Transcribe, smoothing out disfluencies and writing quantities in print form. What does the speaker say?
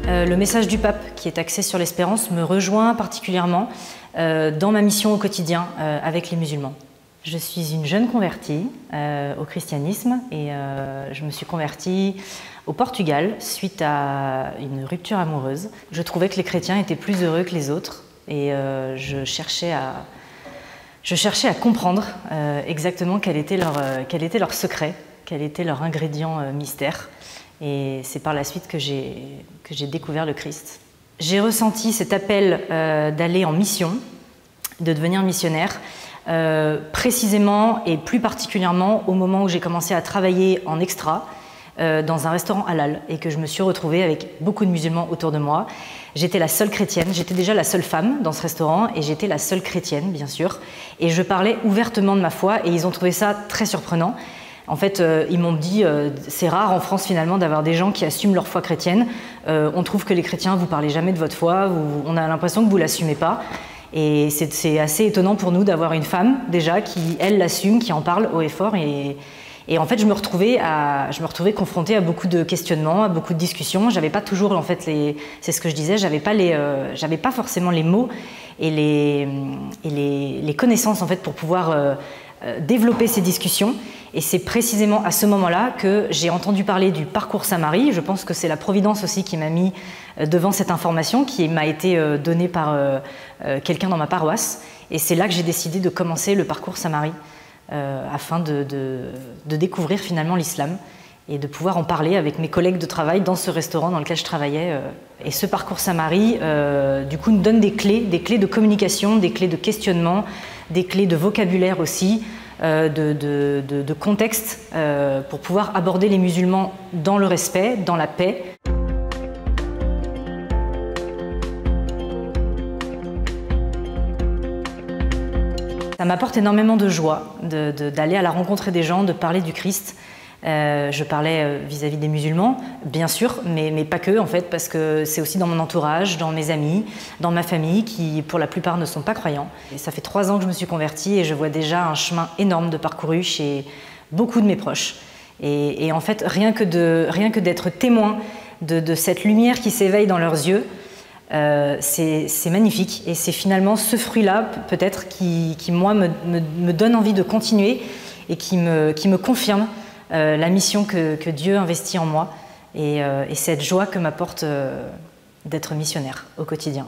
Le message du pape, qui est axé sur l'espérance, me rejoint particulièrement dans ma mission au quotidien avec les musulmans. Je suis une jeune convertie au christianisme et je me suis convertie au Portugal suite à une rupture amoureuse. Je trouvais que les chrétiens étaient plus heureux que les autres et je cherchais à comprendre exactement quel était leur secret, quel était leur ingrédient mystère. Et c'est par la suite que j'ai découvert le Christ. J'ai ressenti cet appel d'aller en mission, de devenir missionnaire, précisément et plus particulièrement au moment où j'ai commencé à travailler en extra dans un restaurant halal et que je me suis retrouvée avec beaucoup de musulmans autour de moi. J'étais la seule chrétienne, j'étais déjà la seule femme dans ce restaurant et j'étais la seule chrétienne, bien sûr. Et je parlais ouvertement de ma foi et ils ont trouvé ça très surprenant. En fait, ils m'ont dit c'est rare en France finalement d'avoir des gens qui assument leur foi chrétienne. On trouve que les chrétiens, vous parlez jamais de votre foi, on a l'impression que vous l'assumez pas. Et c'est assez étonnant pour nous d'avoir une femme déjà qui, elle, l'assume, qui en parle haut et fort. Et en fait, je me retrouvais confrontée à beaucoup de questionnements, à beaucoup de discussions. J'avais pas toujours, en fait, c'est ce que je disais, j'avais pas forcément les mots et les connaissances en fait pour pouvoir développer ces discussions. Et c'est précisément à ce moment-là que j'ai entendu parler du parcours Saint-Marie. Je pense que c'est la Providence aussi qui m'a mis devant cette information qui m'a été donnée par quelqu'un dans ma paroisse. Et c'est là que j'ai décidé de commencer le parcours Saint-Marie afin de découvrir finalement l'islam et de pouvoir en parler avec mes collègues de travail dans ce restaurant dans lequel je travaillais. Et ce parcours Saint-Marie, du coup, nous donne des clés de communication, des clés de questionnement, des clés de vocabulaire aussi, de contexte pour pouvoir aborder les musulmans dans le respect, dans la paix. Ça m'apporte énormément de joie d'aller à la rencontre des gens, de parler du Christ. Je parlais vis-à-vis des musulmans, bien sûr, mais pas que en fait, parce que c'est aussi dans mon entourage, dans mes amis, dans ma famille, qui pour la plupart ne sont pas croyants. Et ça fait 3 ans que je me suis convertie et je vois déjà un chemin énorme de parcouru chez beaucoup de mes proches. Et en fait, rien que d'être témoin de cette lumière qui s'éveille dans leurs yeux, c'est magnifique. Et c'est finalement ce fruit-là, peut-être, qui moi, me donne envie de continuer et qui me confirme la mission que Dieu investit en moi et cette joie que m'apporte d'être missionnaire au quotidien.